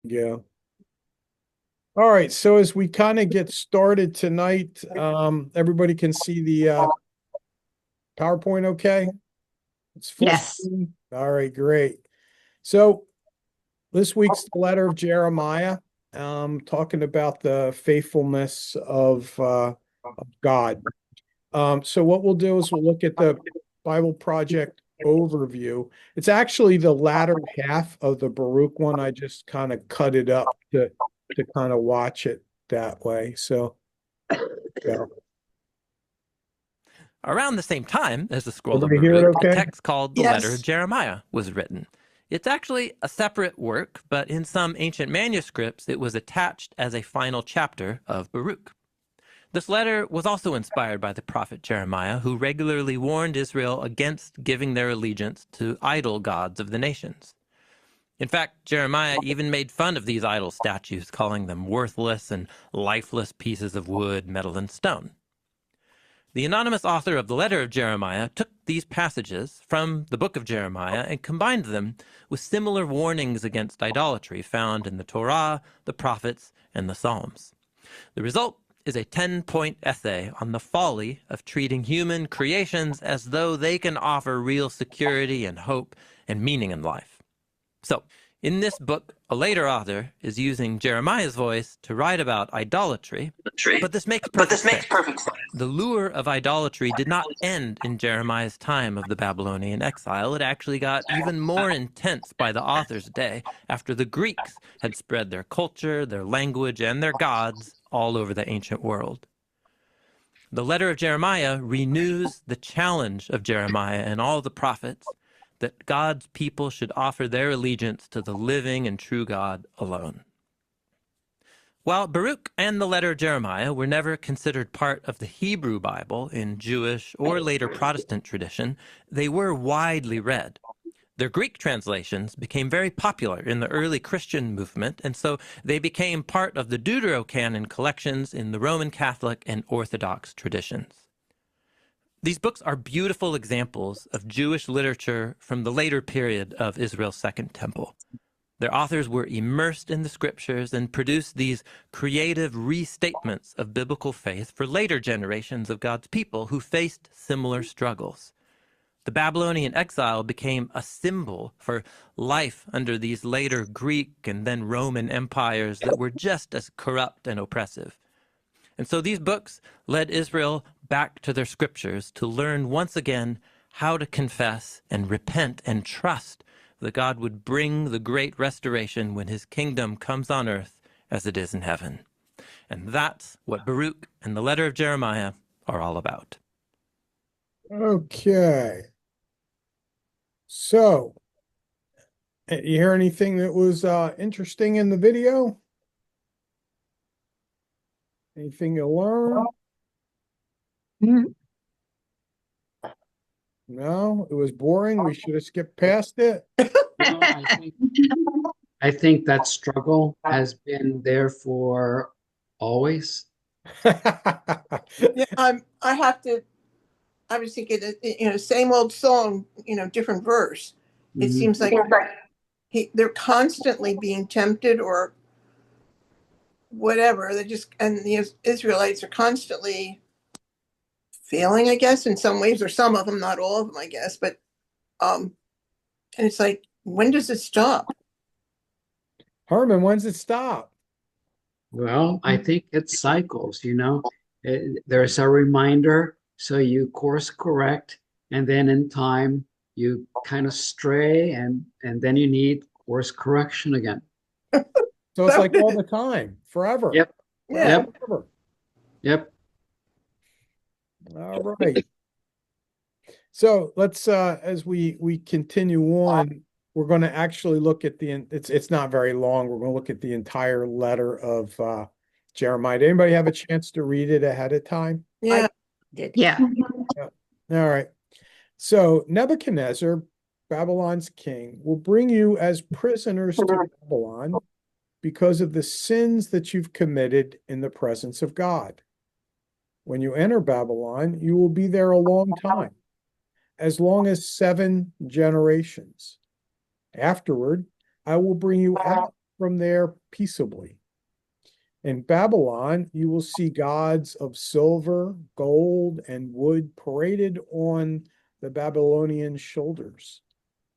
Yeah. All right. So as we kind of get started tonight, everybody can see the PowerPoint okay? It's full Yes. screen. All right, great. So this week's the letter of Jeremiah, talking about the faithfulness of God. So what we'll do is we'll look at the Bible Project overview. It's actually the latter half of the Baruch one. I just kind of cut it up to kind of watch it that way. So yeah. Around the same time as the scroll of Everybody hear it Baruch, a okay? text called the Letter of Yes. Jeremiah was written. It's actually a separate work, but in some ancient manuscripts, it was attached as a final chapter of Baruch. This letter was also inspired by the prophet Jeremiah, who regularly warned Israel against giving their allegiance to idol gods of the nations. In fact, Jeremiah even made fun of these idol statues, calling them worthless and lifeless pieces of wood, metal, and stone. The anonymous author of the letter of Jeremiah took these passages from the book of Jeremiah and combined them with similar warnings against idolatry found in the Torah, the prophets, and the Psalms. The result is a 10-point essay on the folly of treating human creations as though they can offer real security and hope and meaning in life. So, in this book, a later author is using Jeremiah's voice to write about idolatry, but this makes perfect sense. The lure of idolatry did not end in Jeremiah's time of the Babylonian exile. It actually got even more intense by the author's day after the Greeks had spread their culture, their language, and their gods all over the ancient world. The letter of Jeremiah renews the challenge of Jeremiah and all the prophets that God's people should offer their allegiance to the living and true God alone. While Baruch and the letter of Jeremiah were never considered part of the Hebrew Bible in Jewish or later Protestant tradition, they were widely read. Their Greek translations became very popular in the early Christian movement, and so they became part of the Deuterocanon collections in the Roman Catholic and Orthodox traditions. These books are beautiful examples of Jewish literature from the later period of Israel's Second Temple. Their authors were immersed in the scriptures and produced these creative restatements of biblical faith for later generations of God's people who faced similar struggles. The Babylonian exile became a symbol for life under these later Greek and then Roman empires that were just as corrupt and oppressive. And so these books led Israel back to their scriptures to learn once again how to confess and repent and trust that God would bring the great restoration when his kingdom comes on earth as it is in heaven. And that's what Baruch and the letter of Jeremiah are all about. Okay. So, you hear anything that was interesting in the video? Anything you learned? Mhm. No, it was boring. We should have skipped past it. No, I think that struggle has been there for always. Yeah, I have to. I was thinking, same old song, different verse. It Mhm. seems like they're constantly being tempted or whatever. And the Israelites are constantly failing, I guess, in some ways, or some of them, not all of them, I guess. But and it's like, when does it stop? Herman, when's it stop? Well, I think it cycles, There's a reminder, so you course correct, and then in time you kind of stray and then you need course correction again. So it's like all the time, forever. Yep, Yeah. yep, Forever. yep. All right. So let's as we continue on, we're going to actually look at it's not very long. We're going to look at the entire letter of Jeremiah. Did anybody have a chance to read it ahead of time? Yeah. Yeah. Yeah. All right. So Nebuchadnezzar, Babylon's king, will bring you as prisoners to Babylon because of the sins that you've committed in the presence of God. When you enter Babylon, you will be there a long time, as long as 7 generations. Afterward, I will bring you out from there peaceably. In Babylon, you will see gods of silver, gold, and wood paraded on the Babylonian shoulders.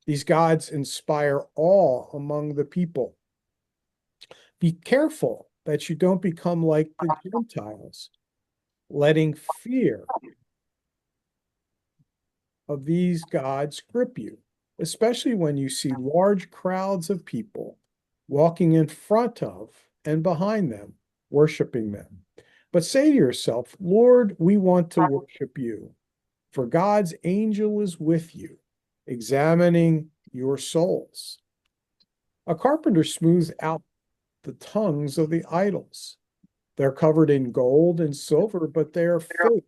These gods inspire awe among the people. Be careful that you don't become like the Gentiles, letting fear of these gods grip you, especially when you see large crowds of people walking in front of and behind them, worshiping them. But say to yourself, Lord, we want to worship you, for God's angel is with you, examining your souls. A carpenter smooths out the tongues of the idols. They're covered in gold and silver, but they are fake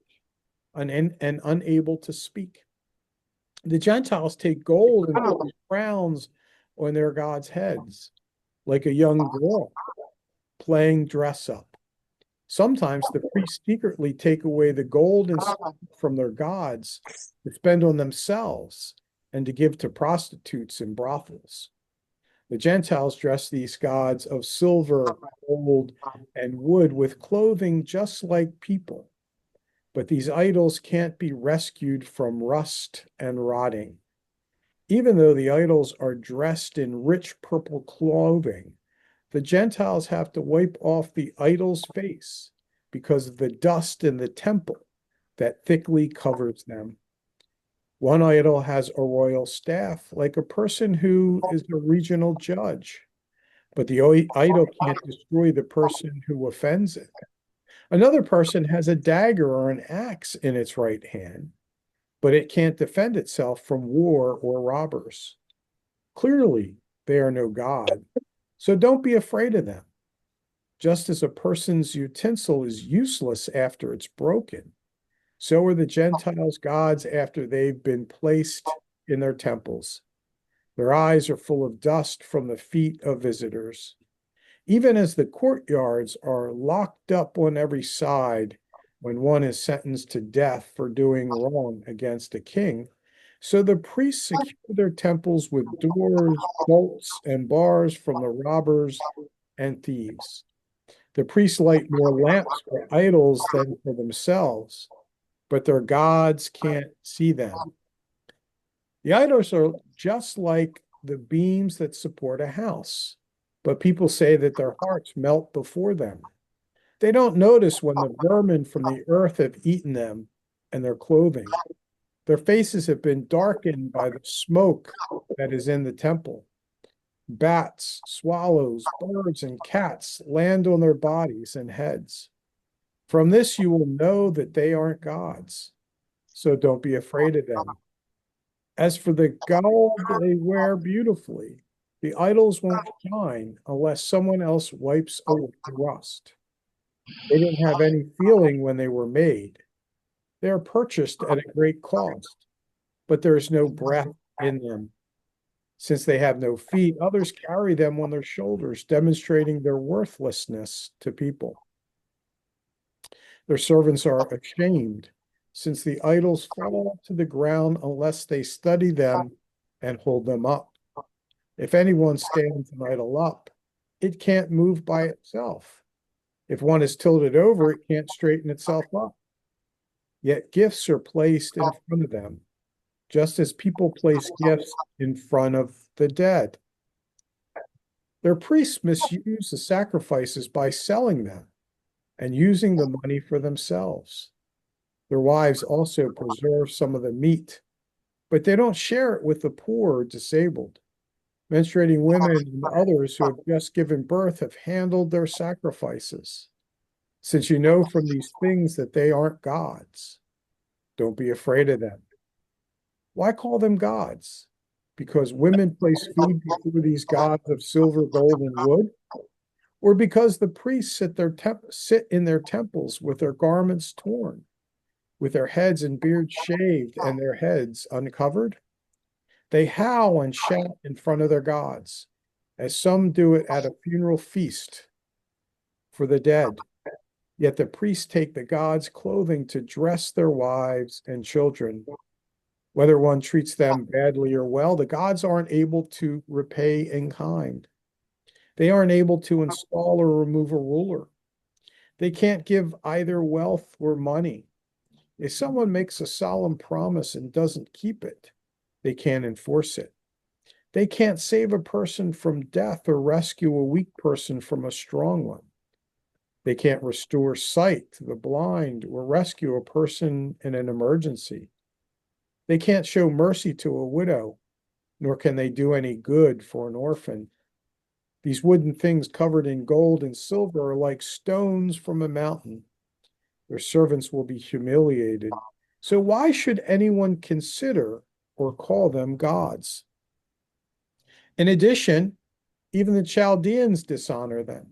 and unable to speak. The Gentiles take gold and put crowns on their gods' heads, like a young girl playing dress up. Sometimes the priests secretly take away the gold and silver from their gods to spend on themselves and to give to prostitutes in brothels. The Gentiles dress these gods of silver, gold, and wood with clothing just like people. But these idols can't be rescued from rust and rotting. Even though the idols are dressed in rich purple clothing, the Gentiles have to wipe off the idol's face because of the dust in the temple that thickly covers them. One idol has a royal staff, like a person who is a regional judge, but the idol can't destroy the person who offends it. Another person has a dagger or an axe in its right hand, but it can't defend itself from war or robbers. Clearly, they are no God, so don't be afraid of them. Just as a person's utensil is useless after it's broken, so are the Gentiles' gods after they've been placed in their temples. Their eyes are full of dust from the feet of visitors. Even as the courtyards are locked up on every side when one is sentenced to death for doing wrong against a king, so the priests secure their temples with doors, bolts, and bars from the robbers and thieves. The priests light more lamps for idols than for themselves, but their gods can't see them. The idols are just like the beams that support a house, but people say that their hearts melt before them. They don't notice when the vermin from the earth have eaten them and their clothing. Their faces have been darkened by the smoke that is in the temple. Bats, swallows, birds, and cats land on their bodies and heads. From this, you will know that they aren't gods, so don't be afraid of them. As for the gold they wear beautifully, the idols won't shine unless someone else wipes away the rust. They didn't have any feeling when they were made. They are purchased at a great cost, but there is no breath in them. Since they have no feet, others carry them on their shoulders, demonstrating their worthlessness to people. Their servants are ashamed, since the idols fall to the ground unless they study them and hold them up. If anyone stands an idol up, it can't move by itself. If one is tilted over, it can't straighten itself up. Yet gifts are placed in front of them, just as people place gifts in front of the dead. Their priests misuse the sacrifices by selling them and using the money for themselves. Their wives also preserve some of the meat, but they don't share it with the poor or disabled. Menstruating women and others who have just given birth have handled their sacrifices. Since you know from these things that they aren't gods, don't be afraid of them. Why call them gods? Because women place food before these gods of silver, gold, and wood? Or because the priests sit in their temples with their garments torn, with their heads and beards shaved and their heads uncovered? They howl and shout in front of their gods, as some do it at a funeral feast for the dead. Yet the priests take the gods' clothing to dress their wives and children. Whether one treats them badly or well, the gods aren't able to repay in kind. They aren't able to install or remove a ruler. They can't give either wealth or money. If someone makes a solemn promise and doesn't keep it, they can't enforce it. They can't save a person from death or rescue a weak person from a strong one. They can't restore sight to the blind or rescue a person in an emergency. They can't show mercy to a widow, nor can they do any good for an orphan. These wooden things covered in gold and silver are like stones from a mountain. Their servants will be humiliated. So why should anyone consider or call them gods? In addition, even the Chaldeans dishonor them.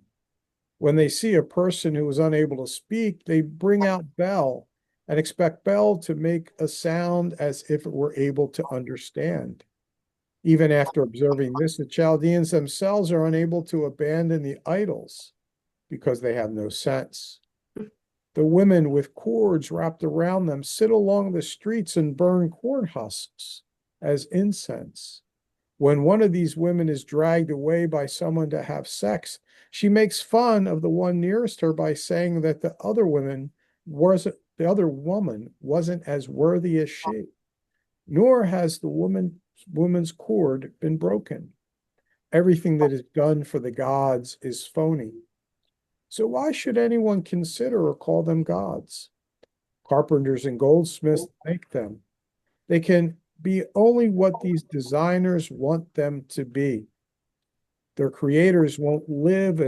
When they see a person who is unable to speak, they bring out Bel and expect Bel to make a sound as if it were able to understand. Even after observing this, the Chaldeans themselves are unable to abandon the idols because they have no sense. The women with cords wrapped around them sit along the streets and burn corn husks as incense. When one of these women is dragged away by someone to have sex, she makes fun of the one nearest her by saying that the other woman wasn't as worthy as she, nor has the woman's cord been broken. Everything that is done for the gods is phony. So why should anyone consider or call them gods? Carpenters and goldsmiths make them. They can be only what these designers want them to be. Their creators won't live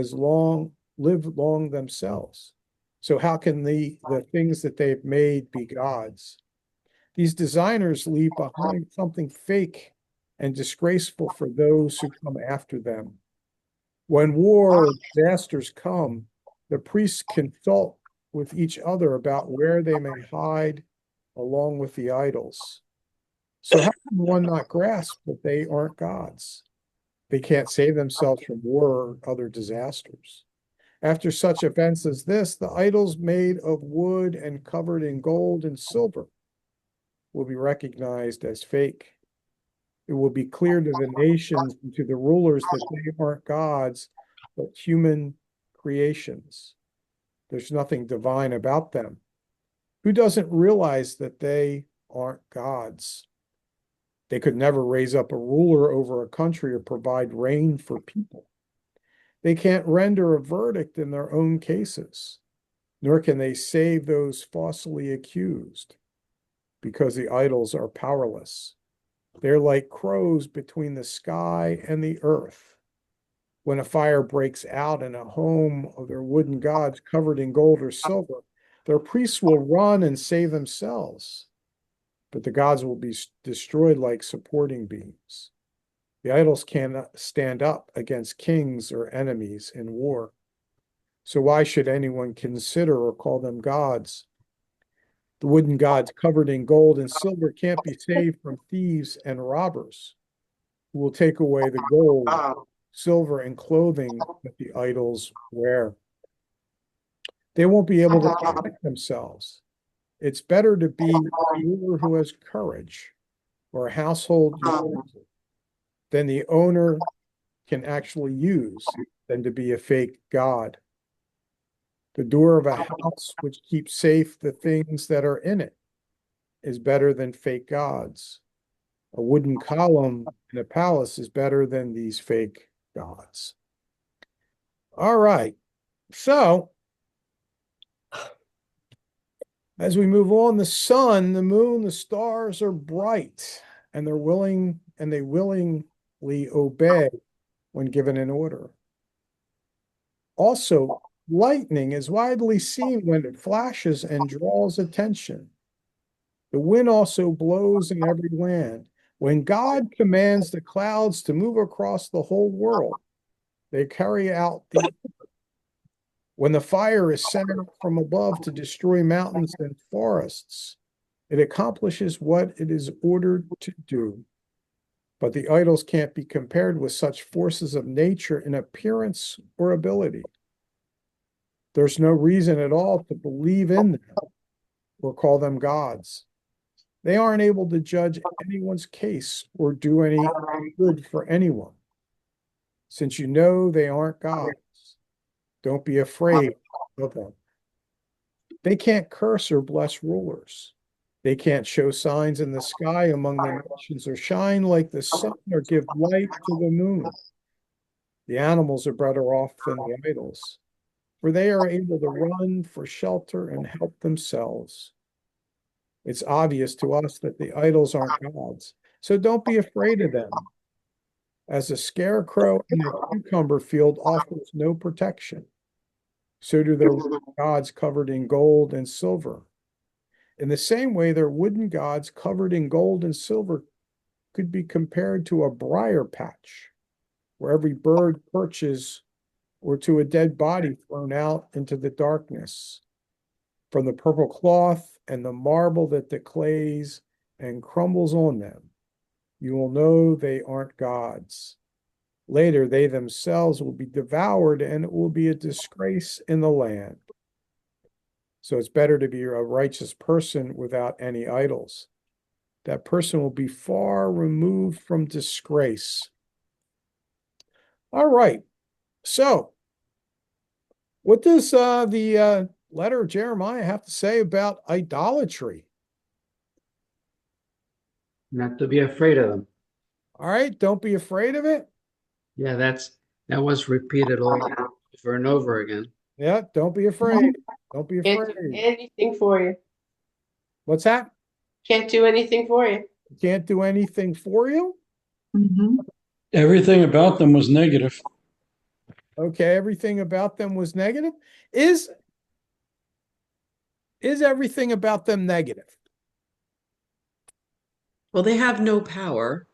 long themselves. So how can the things that they've made be gods? These designers leave behind something fake and disgraceful for those who come after them. When war or disasters come, the priests consult with each other about where they may hide along with the idols. So how can one not grasp that they aren't gods? They can't save themselves from war or other disasters. After such events as this, the idols made of wood and covered in gold and silver will be recognized as fake. It will be clear to the nations and to the rulers that they aren't gods, but human creations. There's nothing divine about them. Who doesn't realize that they aren't gods? They could never raise up a ruler over a country or provide rain for people. They can't render a verdict in their own cases, nor can they save those falsely accused, because the idols are powerless. They're like crows between the sky and the earth. When a fire breaks out in a home of their wooden gods covered in gold or silver, their priests will run and save themselves, but the gods will be destroyed like supporting beams. The idols cannot stand up against kings or enemies in war. So why should anyone consider or call them gods? The wooden gods covered in gold and silver can't be saved from thieves and robbers who will take away the gold, silver, and clothing that the idols wear. They won't be able to protect themselves. It's better to be a ruler who has courage or a household than the owner can actually use than to be a fake god. The door of a house which keeps safe the things that are in it is better than fake gods. A wooden column in a palace is better than these fake gods. All right. So, as we move on, the sun, the moon, the stars are bright, and they willingly obey when given an order. Also, lightning is widely seen when it flashes and draws attention. The wind also blows in every land. When God commands the clouds to move across the whole world, they carry out the when the fire is sent out from above to destroy mountains and forests, it accomplishes what it is ordered to do. But the idols can't be compared with such forces of nature in appearance or ability. There's no reason at all to believe in them or call them gods. They aren't able to judge anyone's case or do any good for anyone. since you know they aren't gods. Don't be afraid of them. They can't curse or bless rulers. They can't show signs in the sky among the nations or shine like the sun or give light to the moon. The animals are better off than the idols, for they are able to run for shelter and help themselves. It's obvious to us that the idols aren't gods, so don't be afraid of them. As a scarecrow in a cucumber field offers no protection, so do their gods covered in gold and silver. In the same way, their wooden gods covered in gold and silver could be compared to a briar patch, where every bird perches, or to a dead body thrown out into the darkness. From the purple cloth and the marble that declays and crumbles on them, you will know they aren't gods. Later, they themselves will be devoured, and it will be a disgrace in the land. So it's better to be a righteous person without any idols. That person will be far removed from disgrace. All right. So, what does the letter of Jeremiah have to say about idolatry? Not to be afraid of them. All right, don't be afraid of it. Yeah, that was repeated over and over again. Yeah, don't be afraid. Don't be Can't do afraid. anything for you. What's that? Can't do anything for you. Can't do anything for you? Everything about them was negative. Okay, everything about them was negative. Is everything about them negative? Well, they have no power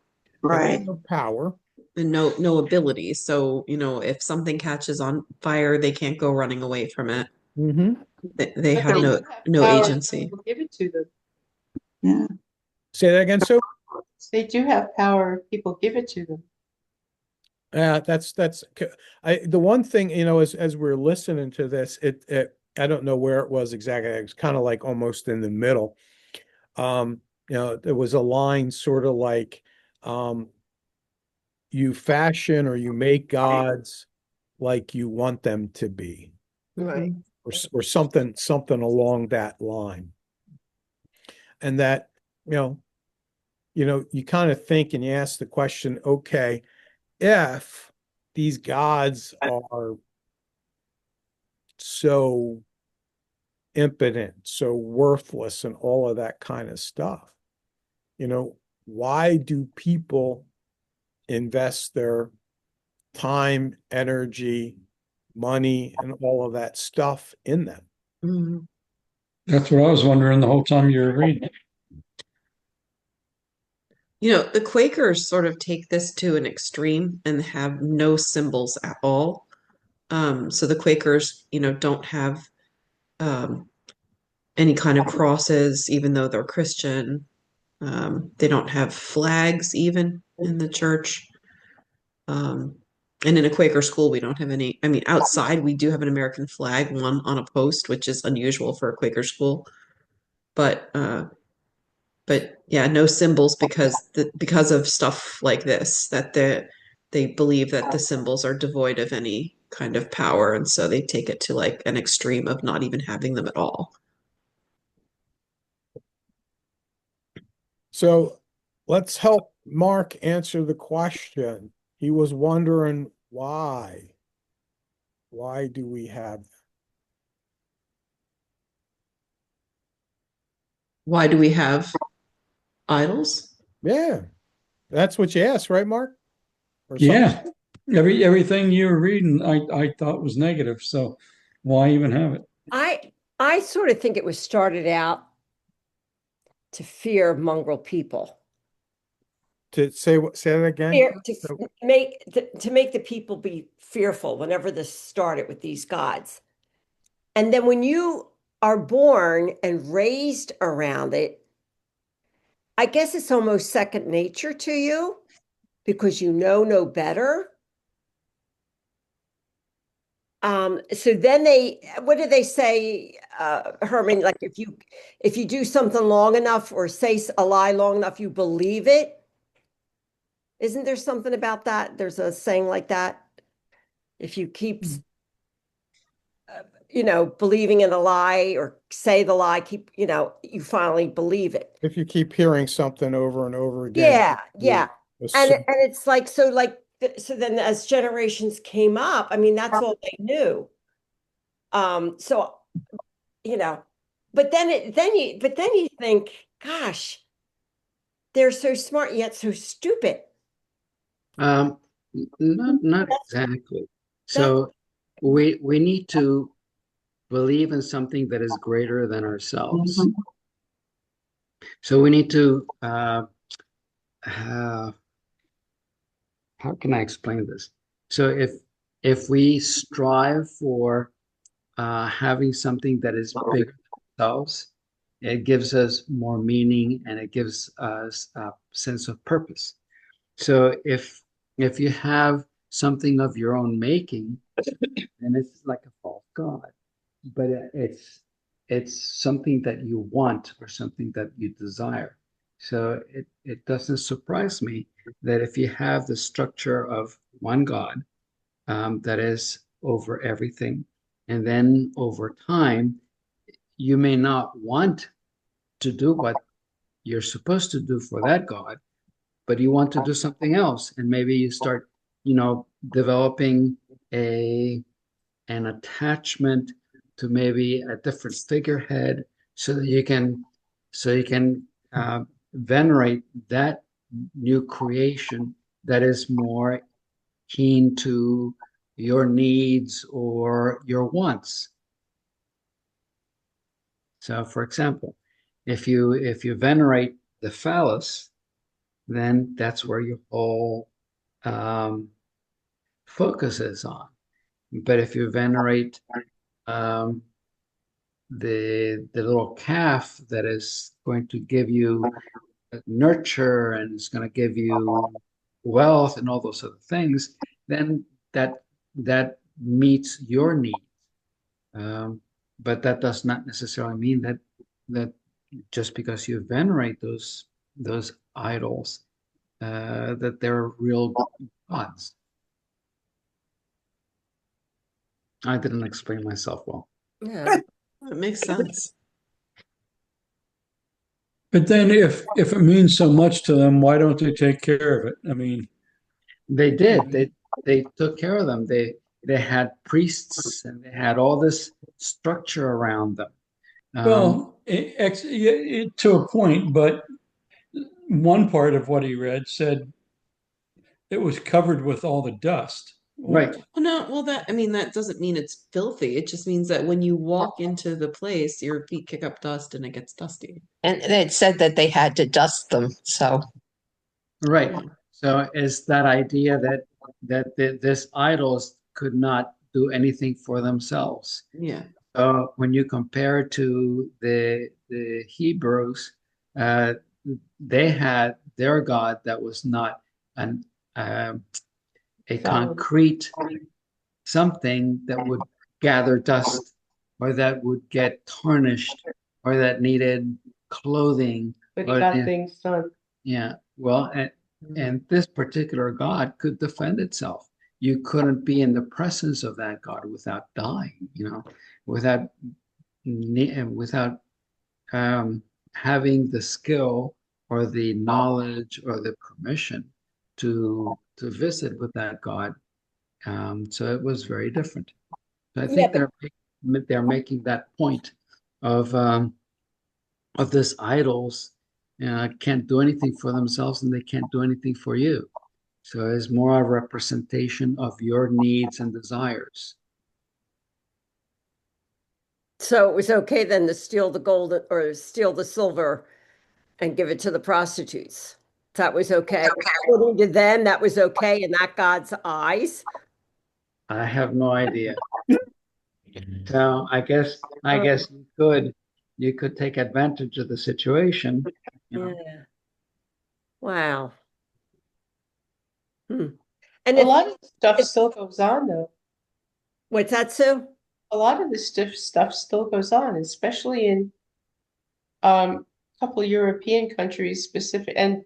They have no power. and no ability. So, if something catches on fire, they can't go running away from it. Mm-hmm. They But have they no do have no power. agency. People give it to them. Say that again, Sue. They do have power. People give it to them. That's the one thing, as we're listening to this, I don't know where it was exactly. It was kind of like almost in the middle. There was a line sort of like, you fashion or you make gods like you want them to be, Right. or something along that line. And that, you kind of think and you ask the question, okay, if these gods are so impotent, so worthless, and all of that kind of stuff, why do people invest their time, energy, money, and all of that stuff in them? Mhm. That's what I was wondering the whole time you were reading it. The Quakers sort of take this to an extreme and have no symbols at all. So the Quakers, don't have any kind of crosses, even though they're Christian. They don't have flags even in the church. And in a Quaker school, we don't have any. I mean, outside, we do have an American flag, one on a post, which is unusual for a Quaker school. But yeah, no symbols because of stuff like this, that they believe that the symbols are devoid of any kind of power, and so they take it to like an extreme of not even having them at all. So let's help Mark answer the question. He was wondering why. Why do we have? Why do we have idols? Yeah, that's what you asked, right, Mark? Or Yeah. Everything you were reading, I thought was negative. So why even have it? I sort of think it was started out to fear mongrel people. To say that again? Fear, to make the people be fearful whenever this started with these gods. And then when you are born and raised around it, I guess it's almost second nature to you because you know no better. So then what do they say, Herman? Like if you do something long enough or say a lie long enough, you believe it. Isn't there something about that? There's a saying like that. If you keep, believing in a lie or say the lie, you finally believe it. If you keep hearing something over and over again. Yeah, yeah. you And assume- it's like, so then as generations came up, I mean, that's all they knew. So, but then you think, gosh, they're so smart yet so stupid. Not exactly. So we need to believe in something that is greater than ourselves. So we need to how can I explain this? So if we strive for having something that is bigger than ourselves, it gives us more meaning and it gives us a sense of purpose. So if you have something of your own making, then it's like a false god, but it's something that you want or something that you desire. So it doesn't surprise me that if you have the structure of one God that is over everything, and then over time, you may not want to do what you're supposed to do for that God, but you want to do something else, and maybe you start, developing a an attachment to maybe a different figurehead, so that you can venerate that new creation that is more keen to your needs or your wants. So, for example, if you venerate the phallus, then that's where your whole um, focus is on. But if you venerate um, the little calf that is going to give you nurture and it's going to give you wealth and all those other things, then that meets your needs. Um, but that does not necessarily mean that just because you venerate those idols, that they're real gods. I didn't explain myself well. Yeah. It makes sense. But then if it means so much to them, why don't they take care of it? I mean, They did. They took care of them. They had priests and they had all this structure around them. well, to a point, but one part of what he read said it was covered with all the dust. Right. Well, no, well, that doesn't mean it's filthy. It just means that when you walk into the place, your feet kick up dust and it gets dusty. And it said that they had to dust them. So, Right. Yeah. So it's that idea that this idols could not do anything for themselves. Yeah. When you compare to the Hebrews, uh, they had their God that was not an a concrete something that would gather dust or that would get tarnished or that needed clothing. But he or got the- things done. yeah, well, and this particular God could defend itself. You couldn't be in the presence of that God without dying, without without having the skill or the knowledge or the permission to visit with that God. So it was very different. I Yeah, think they're making that point of this idols can't do anything for themselves and they can't do anything for you. So it's more a representation of your needs and desires. so it was okay then to steal the gold or steal the silver and give it to the prostitutes. That was okay. According to them, that was okay in that God's eyes. I have no idea. So I guess you could take advantage of the situation. Yeah. Wow. Hmm. And A if lot of stuff still goes on, though. what's that, Sue? A lot of this stuff still goes on, especially in a couple of European countries, specific and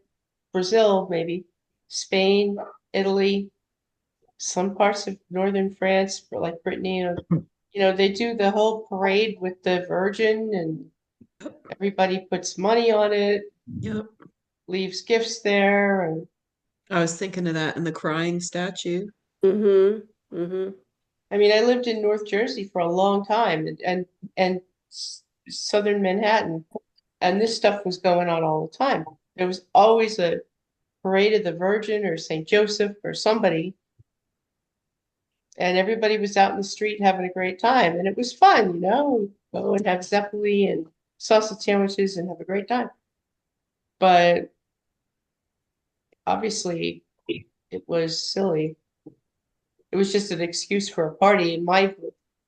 Brazil, maybe Spain, Italy. some parts of northern France, for like Brittany, they do the whole parade with the Virgin, and everybody puts money on it, Yep. leaves gifts there, and I was thinking of that in the crying statue. Mm-hmm. Mm-hmm. I mean, I lived in North Jersey for a long time, and southern Manhattan, and this stuff was going on all the time. There was always a parade of the Virgin or Saint Joseph or somebody, and everybody was out in the street having a great time, and it was fun, go and have zeppoli and sausage sandwiches and have a great time. But obviously, it was silly. It was just an excuse for a party in my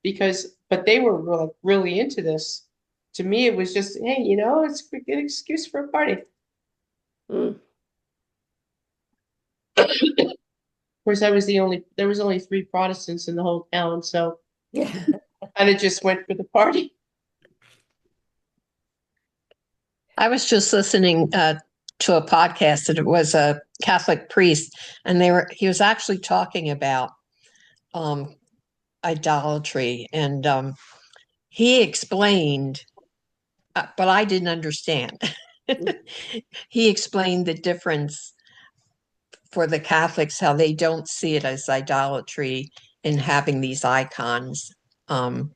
view, but they were really into this. To me, it was just, hey, it's a good excuse for a party. Mm. Of course, there was only 3 Protestants in the whole town, so Yeah. kind of just went for the party. I was just listening to a podcast, and it was a Catholic priest, and he was actually talking about idolatry, and he explained, but I didn't understand. He explained the difference for the Catholics, how they don't see it as idolatry in having these icons. But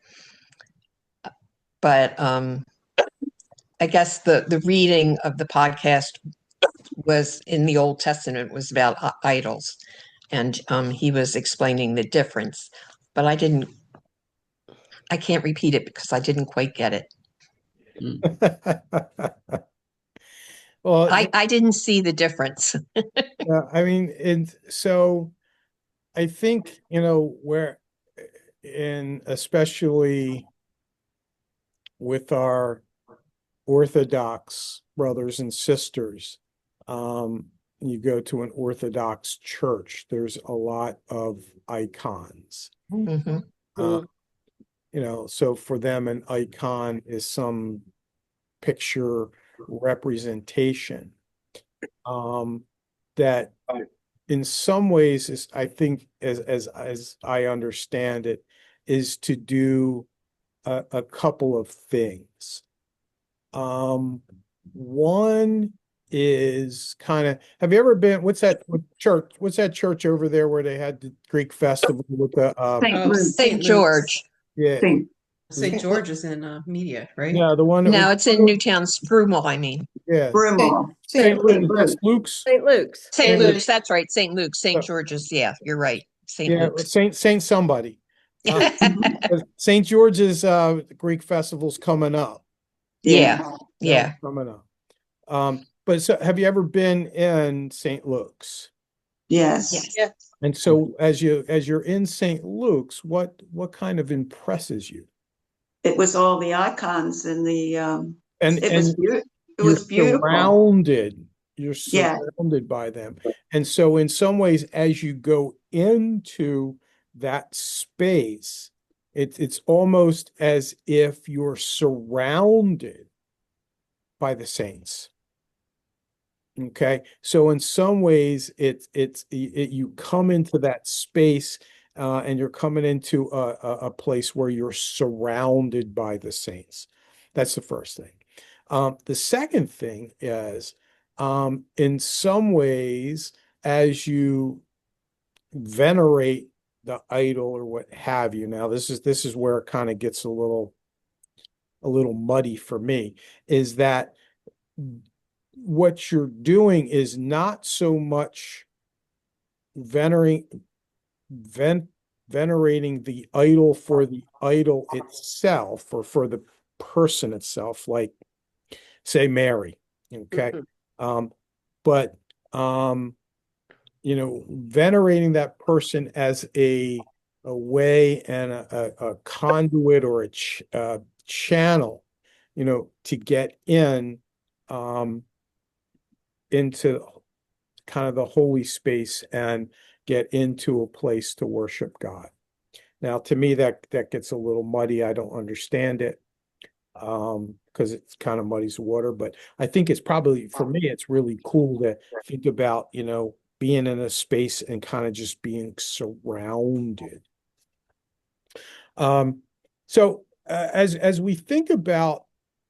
I guess the reading of the podcast was in the Old Testament was about idols, and he was explaining the difference. But I can't repeat it because I didn't quite get it. Well, I didn't see the difference. yeah, I mean, and so I think, where especially with our Orthodox brothers and sisters, you go to an Orthodox church, there's a lot of icons. Mhm. So for them, an icon is some picture representation, that in some ways is, I think, as I understand it, is to do a couple of things. One is kind of, have you ever been, what's that church over there where they had the Greek festival with the St. George. yeah, St. George is in media, right? yeah, the one that No, was, it's in Newtown, Broomall, I mean. yeah, St. Luke. that's Luke's. St. Luke's. St. Luke. Luke's, that's right. St. Luke's, St. George's. Yeah, you're right. St. Yeah, Luke's. Saint somebody. St. George's Greek festival's coming up. Yeah. Yeah. Coming up. But so have you ever been in St. Luke's? Yes. Yeah. And so as you're in St. Luke's, what kind of impresses you? It was all the icons and it was beautiful. It was beautiful. You're Yeah. surrounded by them. And so in some ways, as you go into that space, it's almost as if you're surrounded by the saints. Okay. So in some ways, you come into that space, and you're coming into a place where you're surrounded by the saints. That's the first thing. The second thing is, in some ways, as you venerate the idol or what have you. Now, this is where it kind of gets a little muddy for me, is that what you're doing is not so much venerating the idol for the idol itself or for the person itself, like say Mary, okay? But venerating that person as a way and a conduit or a channel, to get into kind of the holy space and get into a place to worship God. Now, to me, that gets a little muddy. I don't understand it, because it's kind of muddies the water. But I think it's probably, for me, it's really cool to think about, being in a space and kind of just being surrounded. So as we think about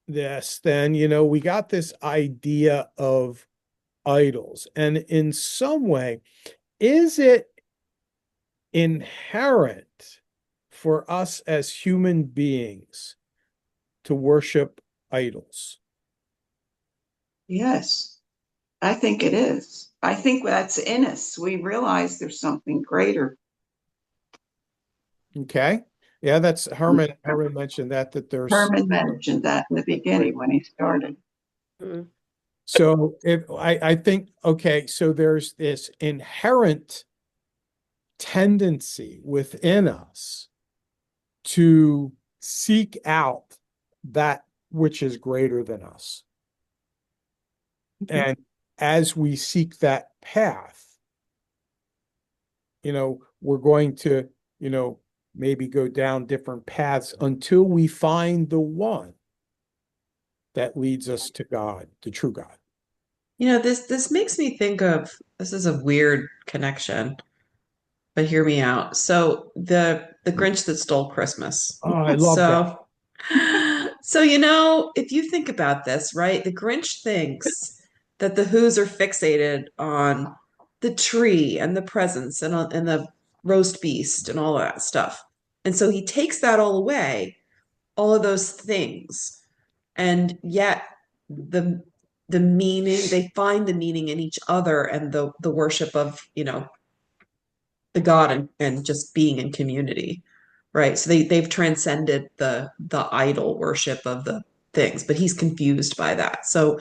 this, then, we got this idea of idols. And in some way, is it inherent for us as human beings to worship idols? Yes, I think it is. I think that's in us. We realize there's something greater. Okay. Yeah, that's Herman. Herman mentioned that there's Herman mentioned that in the beginning when he started. Mm. so if I think, okay, so there's this inherent tendency within us to seek out that which is greater than us. And as we seek that path, we're going to, maybe go down different paths until we find the one that leads us to God, the true God. This makes me think of, this is a weird connection, but hear me out. So the Grinch that stole Christmas. Oh, I love that. So if you think about this, right? The Grinch thinks that the Who's are fixated on the tree and the presents and the roast beast and all of that stuff. And so he takes that all away, all of those things. And yet the meaning, they find the meaning in each other and the worship of, the God and just being in community. Right. So they've transcended the idol worship of the things, but he's confused by that. So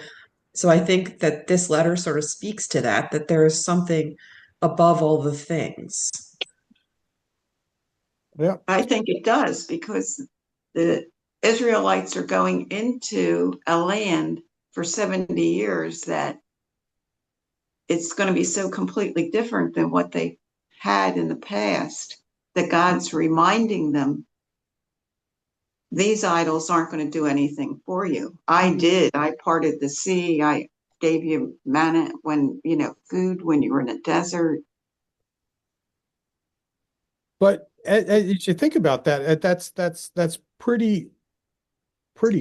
I think that this letter sort of speaks to that there is something above all the things. Yeah. I think it does, because the Israelites are going into a land for 70 years that it's going to be so completely different than what they had in the past, that God's reminding them, these idols aren't going to do anything for you. I did. I parted the sea. I gave you manna food when you were in a desert. But as you think about that, that's pretty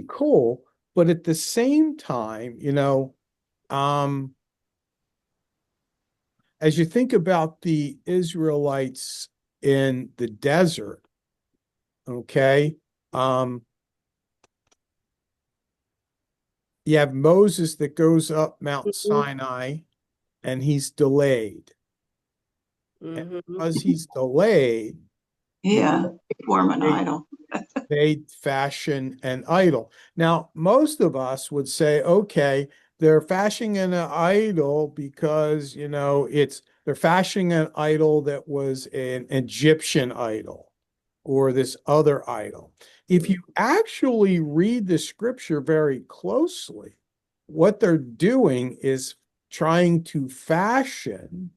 cool. But at the same time, as you think about the Israelites in the desert, okay, you have Moses that goes up Mount Sinai and he's delayed. And because he's delayed, Yeah, form an they, idol. they fashion an idol. Now, most of us would say, okay, they're fashioning an idol because, they're fashioning an idol that was an Egyptian idol or this other idol. If you actually read the scripture very closely, what they're doing is trying to fashion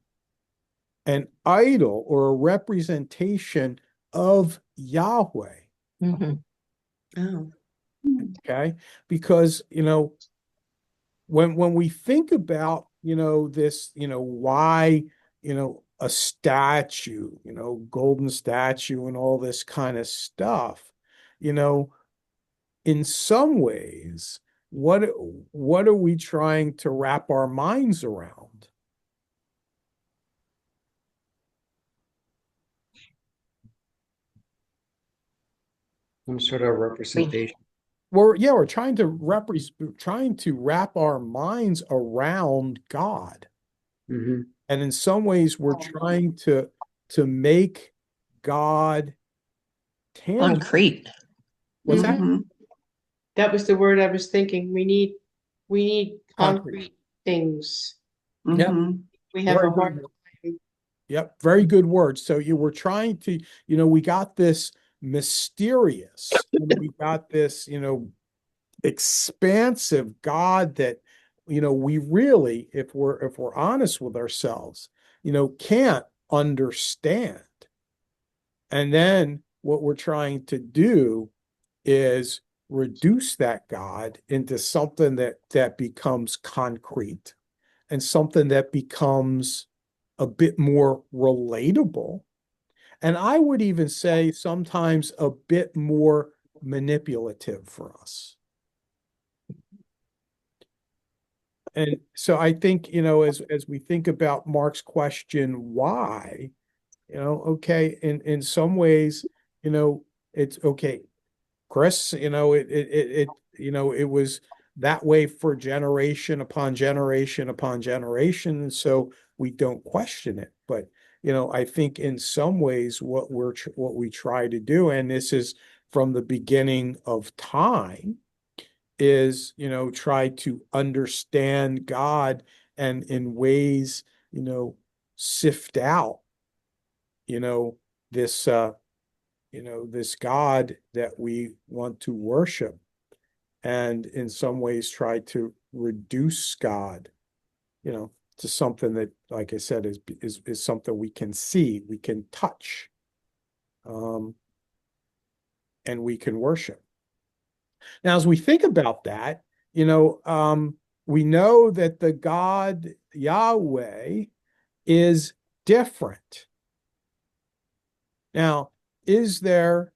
an idol or a representation of Yahweh. Mhm. Oh. Okay. Because, when we think about, this, why, a statue, golden statue and all this kind of stuff, in some ways, what are we trying to wrap our minds around? Some sort of representation. We're trying to wrap our minds around God. Mm-hmm. And in some ways, we're trying to make God tangible. Concrete. What's that? That was the word I was thinking. We need Concrete. concrete things. Yep. We have Very a hard good. time. Yep, very good word. So you were trying to, we got this mysterious, and we got this, expansive God that, we really, if we're honest with ourselves, can't understand. And then what we're trying to do is reduce that God into something that becomes concrete and something that becomes a bit more relatable. And I would even say sometimes a bit more manipulative for us. And so I think, as we think about Mark's question, why, okay, in some ways, it's okay, Chris, it was that way for generation upon generation upon generation. And so we don't question it. But, I think in some ways what we try to do, and this is from the beginning of time, is, try to understand God and in ways, sift out, you know, this, this God that we want to worship, and in some ways try to reduce God, to something that, like I said, is something we can see, we can touch, and we can worship. Now, as we think about that, we know that the God Yahweh is different. Now, is there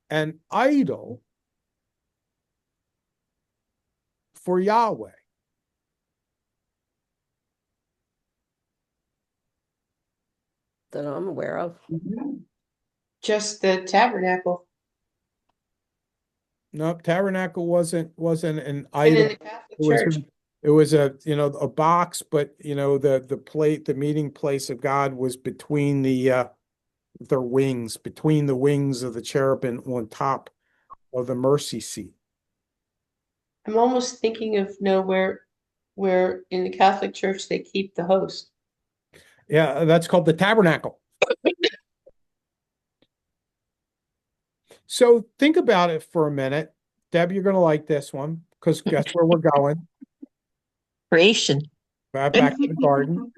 an idol for Yahweh? That I'm aware of. Just the tabernacle. No, tabernacle wasn't an And idol. in the Catholic It was Church, it was a box, but the meeting place of God was between their wings, between the wings of the cherubim on top of the mercy seat. I'm almost thinking of where in the Catholic Church they keep the host. Yeah, that's called the tabernacle. So think about it for a minute. Deb, you're going to like this one because guess where we're going? Creation. Back to the garden.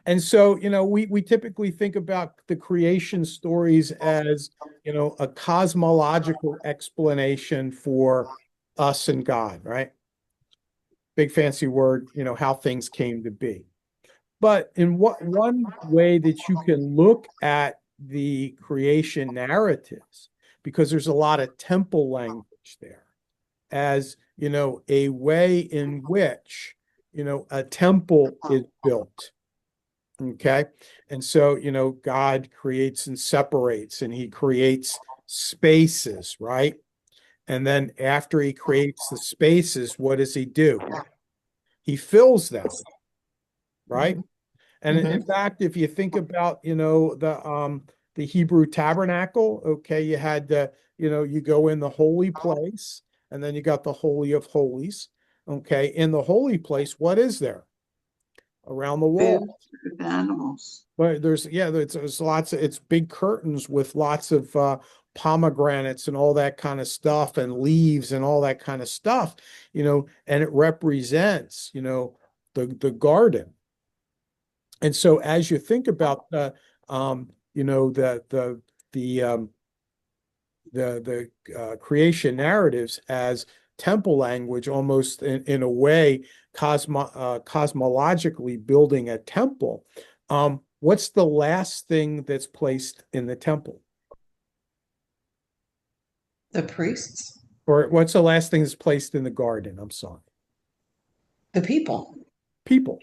And so, we typically think about the creation stories as, a cosmological explanation for us and God, right? Big fancy word, how things came to be. But in one way that you can look at the creation narratives, because there's a lot of temple language there, as, a way in which, a temple is built. Okay. And so, God creates and separates, and he creates spaces, right? And then after he creates the spaces, what does he do? He fills them, right? And in fact, if you think about, the Hebrew tabernacle, okay, you had you go in the holy place, and then you got the Holy of Holies. Okay. In the holy place, what is there around the wall? Food, animals. But there's lots of, it's big curtains with lots of pomegranates and all that kind of stuff, and leaves and all that kind of stuff, and it represents, the garden. And so as you think about the creation narratives as temple language, almost in a way, cosmologically building a temple, what's the last thing that's placed in the temple? The priests, Or what's the last thing that's placed in the garden? I'm sorry. the people. People.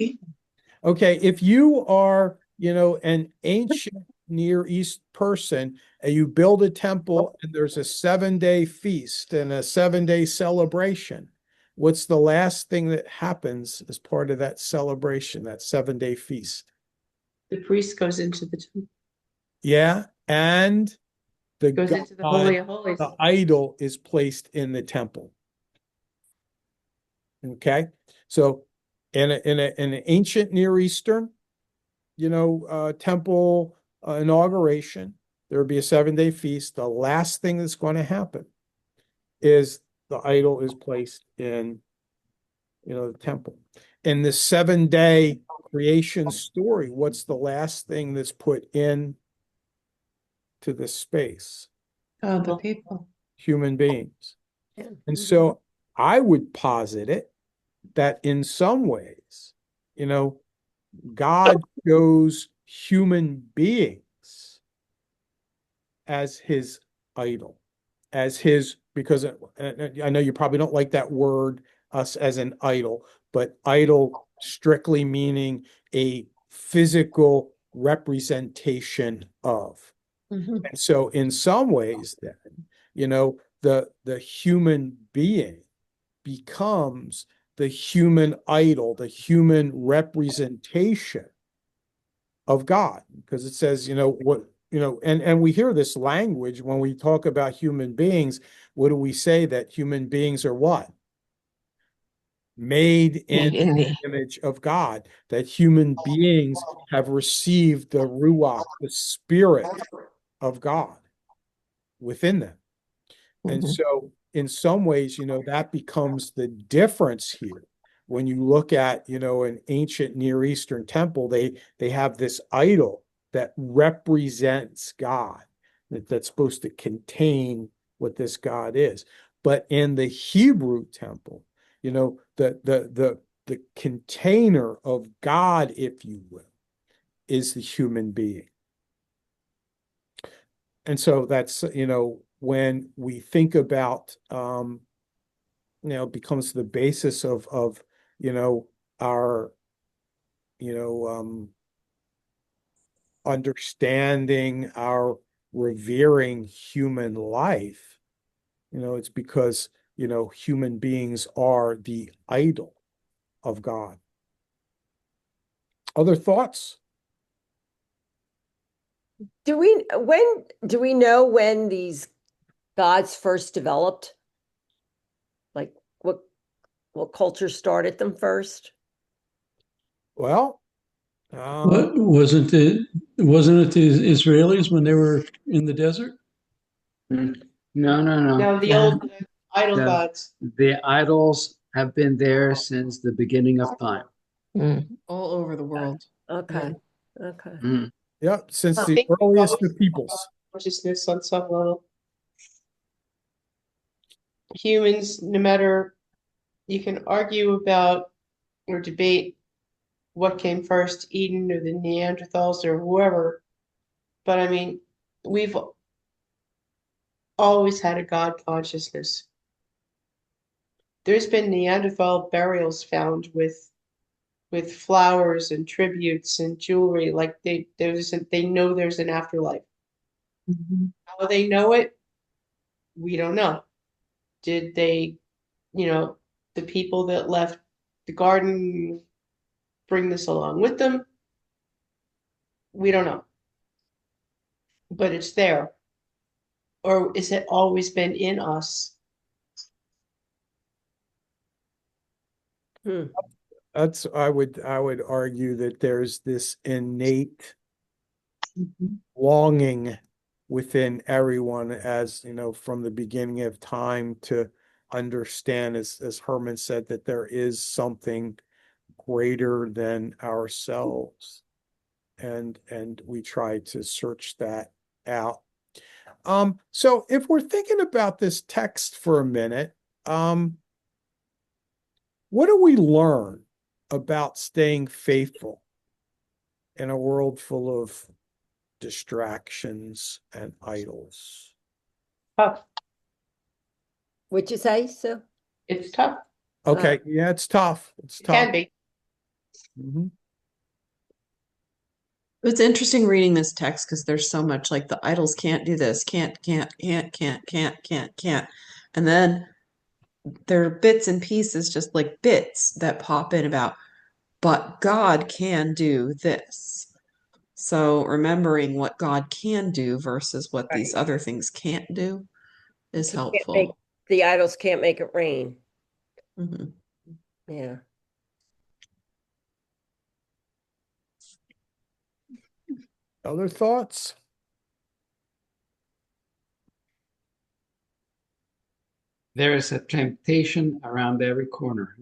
Okay, if you are, an ancient Near East person, and you build a temple and there's a 7-day feast and a 7-day celebration, what's the last thing that happens as part of that celebration, that 7-day feast? The priest goes into the temple, Yeah, and the goes into the Holy of God, Holies. the idol is placed in the temple. Okay, so in an ancient Near Eastern, temple inauguration, there would be a 7-day feast. The last thing that's going to happen is the idol is placed in, the temple. In the 7-day creation story, what's the last thing that's put in to the space? Oh, the people. Human beings. And so I would posit it that in some ways, God chose human beings as his idol, as his, because I know you probably don't like that word, us as an idol, but idol strictly meaning a physical representation of. Mhm. And so in some ways then, the human being becomes the human idol, the human representation of God, because it says, and we hear this language when we talk about human beings. What do we say? That human beings are what? Made in Made in the the image of God, that human beings have received the Ruach, the Spirit of God within them. And Mhm. so, in some ways, that becomes the difference here. When you look at, an ancient Near Eastern temple, they have this idol that represents God, that's supposed to contain what this God is. But in the Hebrew temple, the container of God, if you will, is the human being. And so that's, when we think about, becomes the basis of, our, you know, um, understanding, our revering human life, it's because, human beings are the idol of God. Other thoughts? Do we know when these gods first developed? Like what culture started them first? Well, What wasn't it the Israelis when they were in the desert? No, no, no. No, the old idol The, gods. the idols have been there since the beginning of time. Mm. All over the world. Okay. Okay. Mm. yeah, since I the think earliest of peoples. consciousness on some level. Humans, no matter, you can argue about or debate what came first, Eden or the Neanderthals or whoever, but I mean, we've always had a God consciousness. There's been Neanderthal burials found with flowers and tributes and jewelry, like they know there's an afterlife. Mhm. How they know it, we don't know. Did they, you know, the people that left the garden bring this along with them? We don't know. But it's there. Or is it always been in us? Hmm. That's I would argue that there's this innate Mhm. longing within everyone, as from the beginning of time, to understand, as Herman said, that there is something greater than ourselves, and we try to search that out. So if we're thinking about this text for a minute, what do we learn about staying faithful in a world full of distractions and idols? Tough. What'd you say, Sue? It's tough. Okay, yeah, it's tough. It's It tough. can be. Mhm. It's interesting reading this text because there's so much like the idols can't do this, can't. And then there are bits and pieces, just like bits that pop in about, but God can do this. So remembering what God can do versus what these other things can't do is Can't make helpful. the idols can't make it rain. Mhm. Yeah. Other thoughts? There is a temptation around every corner.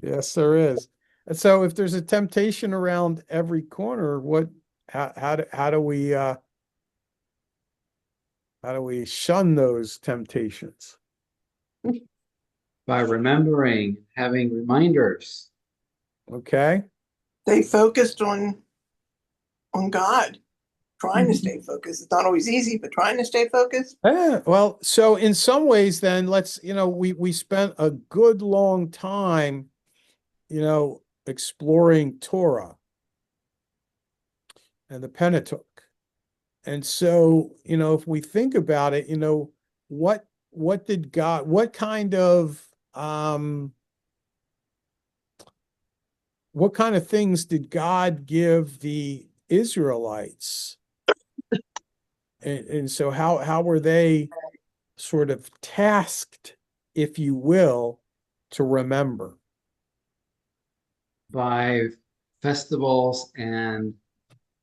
Yes, there is. And so if there's a temptation around every corner, how do we shun those temptations? By remembering, having reminders. Okay. They focused on God, trying to stay focused. It's not always easy, but trying to stay focused. Yeah, well, so in some ways, then we spent a good long time, exploring Torah and the Pentateuch. And so, if we think about it, what did God, what kind of things did God give the Israelites? And so how were they sort of tasked, if you will, to remember? By festivals and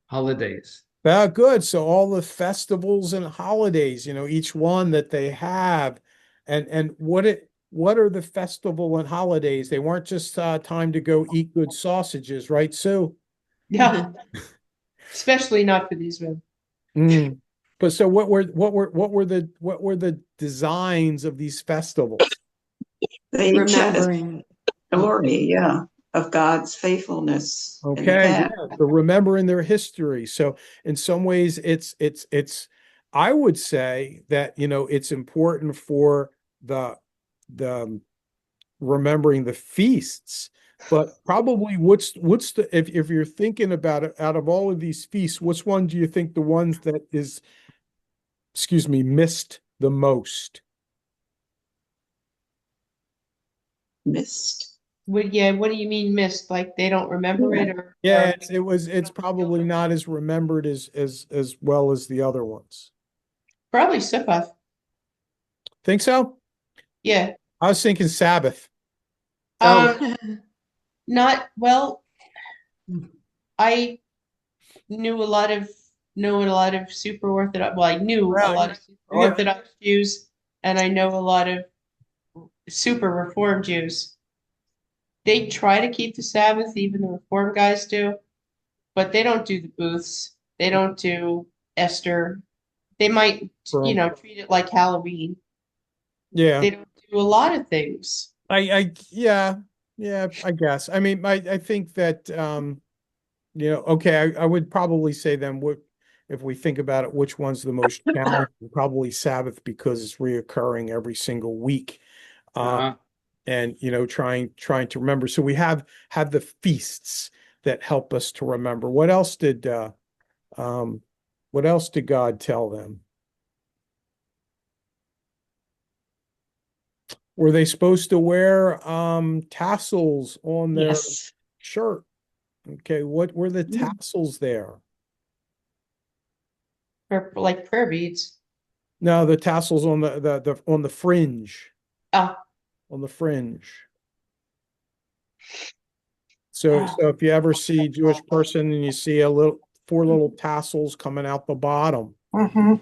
holidays. Good. So all the festivals and holidays, each one that they have, and what are the festival and holidays? They weren't just time to go eat good sausages, right, Sue? Yeah, especially not for these women. Mm. But so what were the designs of these festivals? They each had a Remembering. story, yeah, of God's faithfulness in the Okay, yeah, past. so remembering their history. So in some ways, I would say that, it's important for the remembering the feasts, but probably what's the if you're thinking about it, out of all of these feasts, which one do you think the ones that is, excuse me, missed the most? Missed. What do you mean missed? Like they don't remember it Yeah, or it's probably not as remembered as well as the other ones. probably Sippath. Think so? Yeah. I was thinking Sabbath. Um, Oh, not well, I knew a lot of super Orthodox. Well, I knew a lot of super Yeah. Orthodox Jews, and I know a lot of super Reformed Jews. They try to keep the Sabbath, even the Reform guys do, but they don't do the booths. They don't do Esther. They might, treat it like Halloween. Yeah. They don't do a lot of things. Yeah, I guess. I mean, I think that okay, I would probably say then what if we think about it, which one's the most challenging? Probably Sabbath because it's reoccurring every single week. Uh, And trying to remember. So we have the feasts that help us to remember. Um what else did God tell them? Were they supposed to wear tassels on their Yes. shirt? Okay, what were the tassels there? For like prayer beads. No, the tassels on the on the fringe, Oh, on the fringe. So if you ever see a Jewish person and you see four little tassels coming out the bottom, Hmm.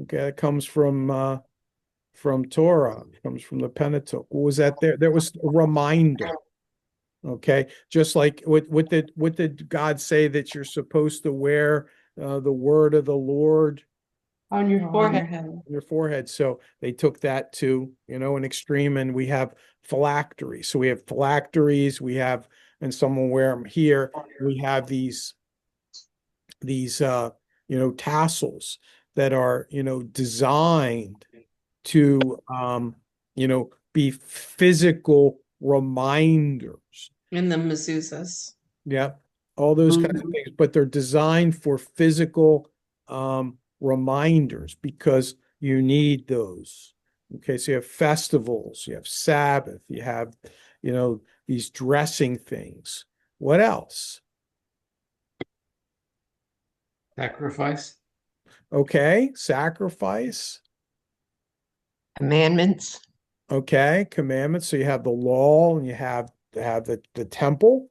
okay, it comes from Torah, it comes from the Pentateuch. What was that there? There was a reminder. Okay, just like what did God say that you're supposed to wear the word of the Lord on your on your forehead. head. on your forehead? So they took that to an extreme, and we have phylacteries. So we have phylacteries. And someone wear them here. We have these tassels that are designed to be physical reminders. And the mezuzahs. Yeah, all those kinds of Mhm. things, but they're designed for physical reminders because you need those. Okay, so you have festivals, you have Sabbath, you have, these dressing things. What else? sacrifice. Okay, sacrifice. Commandments. Okay, commandments. So you have the law and you have the temple.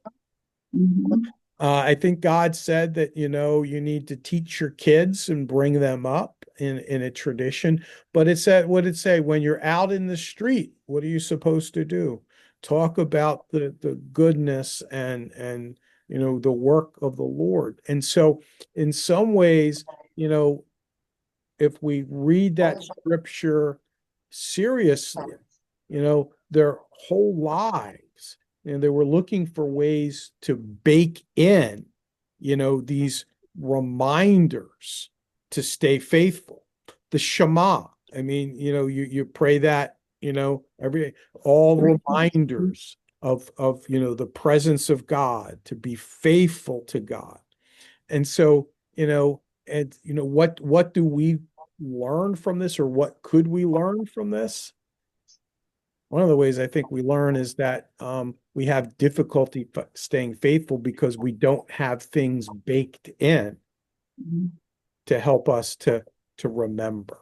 Mhm. I think God said that, you need to teach your kids and bring them up in a tradition. But it said, what did it say? When you're out in the street, what are you supposed to do? Talk about the goodness and the work of the Lord. And so in some ways, if we read that scripture seriously, their whole lives, and they were looking for ways to bake in, these reminders to stay faithful. The Shema, I mean, you pray that, every all reminders of the presence of God, to be faithful to God. And so, what do we learn from this, or what could we learn from this? One of the ways I think we learn is that we have difficulty staying faithful because we don't have things baked in to help us to remember.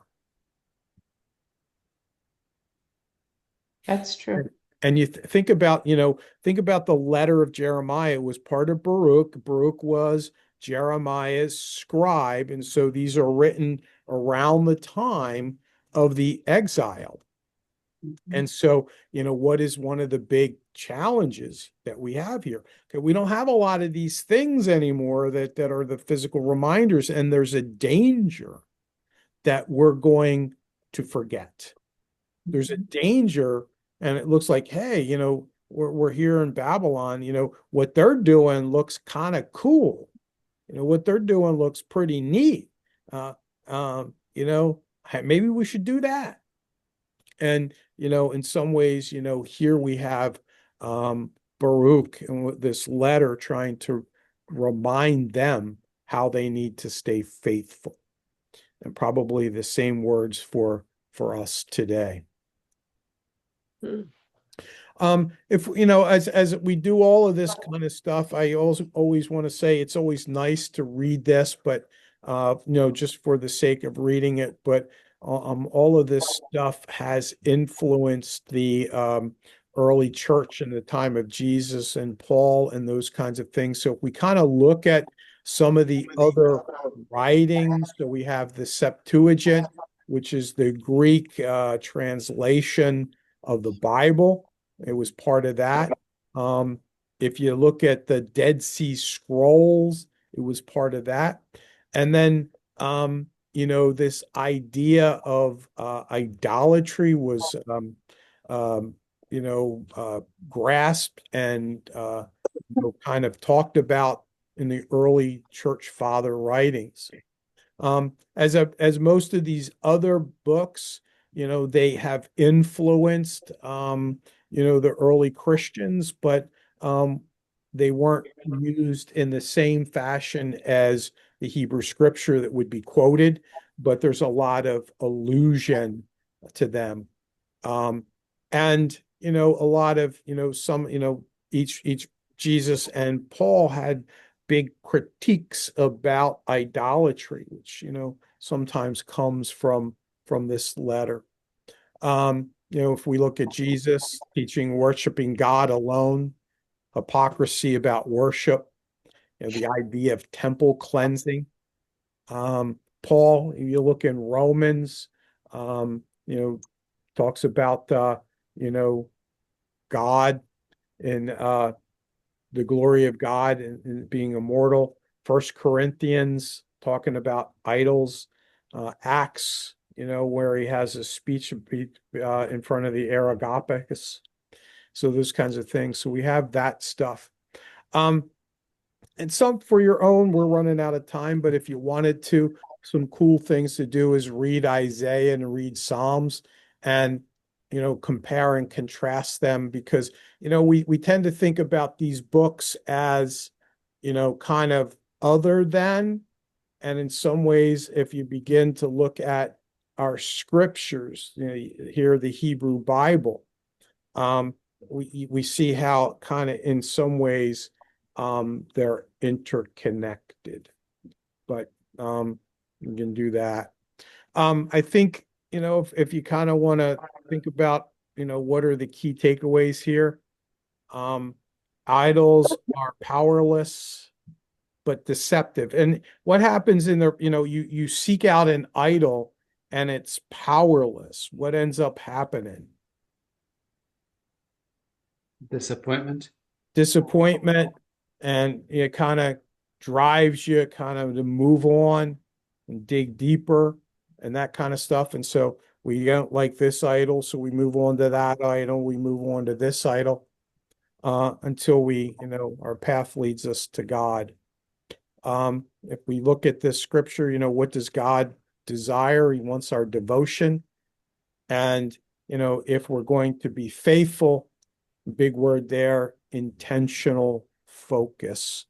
That's true. And you think about the letter of Jeremiah. It was part of Baruch. Baruch was Jeremiah's scribe, and so these are written around the time of the exile. And so, what is one of the big challenges that we have here? Okay, we don't have a lot of these things anymore that are the physical reminders, and there's a danger that we're going to forget. There's a danger, and it looks like, hey, we're here in Babylon, what they're doing looks kind of cool. What they're doing looks pretty neat. Maybe we should do that. And, in some ways, here we have Baruch and this letter trying to remind them how they need to stay faithful. And probably the same words for us today. If as we do all of this kind of stuff, I also always want to say it's always nice to read this, but just for the sake of reading it. But all of this stuff has influenced the early church in the time of Jesus and Paul and those kinds of things. So if we kind of look at some of the other writings, so we have the Septuagint, which is the Greek translation of the Bible. It was part of that. If you look at the Dead Sea Scrolls, it was part of that. And then, this idea of idolatry was, grasped and, kind of talked about in the early church father writings. As most of these other books, they have influenced, the early Christians, but they weren't used in the same fashion as the Hebrew scripture that would be quoted, but there's a lot of allusion to them. And, a lot of, each Jesus and Paul had big critiques about idolatry, which, sometimes comes from this letter. If we look at Jesus teaching worshiping God alone, hypocrisy about worship, the idea of temple cleansing. Paul, if you look in Romans, talks about God and the glory of God and being immortal. First Corinthians talking about idols. Acts, where he has a speech in front of the Areopagus. So those kinds of things. So we have that stuff. And some for your own, we're running out of time, but if you wanted to, some cool things to do is read Isaiah and read Psalms and, compare and contrast them because, we tend to think about these books as, kind of other than, and in some ways, if you begin to look at our scriptures, here, the Hebrew Bible, we see how kind of in some ways they're interconnected, but we can do that. I think, if you kind of want to think about, what are the key takeaways here? Idols are powerless, but deceptive. And what happens in the, you seek out an idol and it's powerless. What ends up happening? Disappointment. And it kind of drives you kind of to move on and dig deeper and that kind of stuff. And so We don't like this idol, so we move on to that idol. We move on to this idol until our path leads us to God. If we look at this scripture, what does God desire? He wants our devotion. And, if we're going to be faithful, big word there, intentional focus,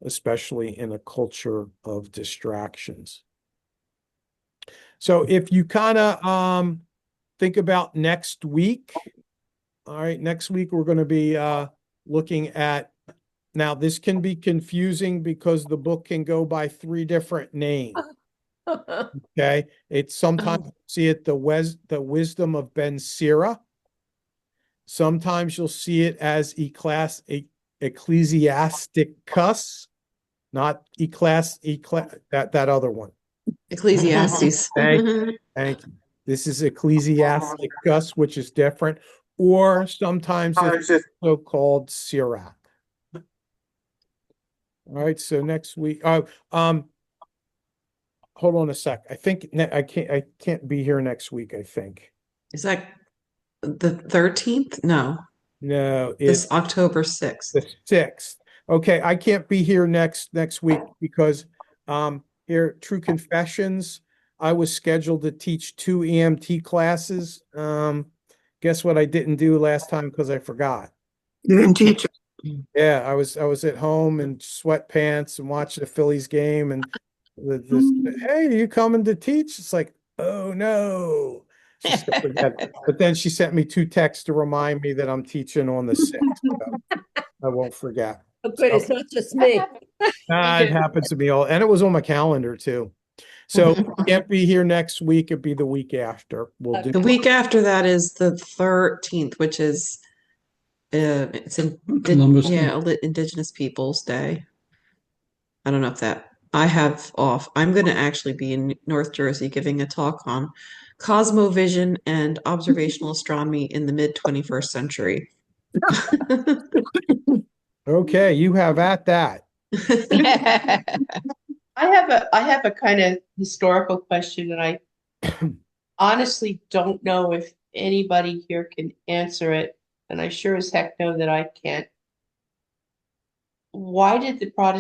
especially in a culture of distractions. So if you kind of think about next week, all right, next week we're going to be looking at, now this can be confusing because the book can go by 3 different names. Okay, it's sometimes see it the wisdom of Ben Sira. Sometimes you'll see it as Ecclesiasticus, not that other one. Ecclesiastes. Thank you. This is Ecclesiasticus, which is different, or sometimes it's also called Sirach. All right, so next week, hold on a sec. I think I can't be here next week, I think. Is that the 13th? No, No, this it's October 6th. the 6th. Okay, I can't be here next week because here, True Confessions, I was scheduled to teach 2 EMT classes. Guess what I didn't do last time because I forgot. You didn't teach it. Yeah, I was at home in sweatpants and watching the Phillies game, and hey, are you coming to teach? It's like, oh no. She said, forget it. But then she sent me 2 texts to remind me that I'm teaching on the 6th. So I won't forget. Oh, good. It's not just me. It happens to me all, and it was on my calendar too. So can't be here next week. It'd be the week after. We'll do The week after that is the 13th, which is it's Columbus Day. Indigenous Peoples Day. I don't know if that I have off. I'm going to actually be in North Jersey giving a talk on cosmovision and observational astronomy in the mid 21st century. Okay, you have at that. I have a kind of historical question, and I honestly don't know if anybody here can answer it, and I sure as heck know that I can't. Why did the Protestant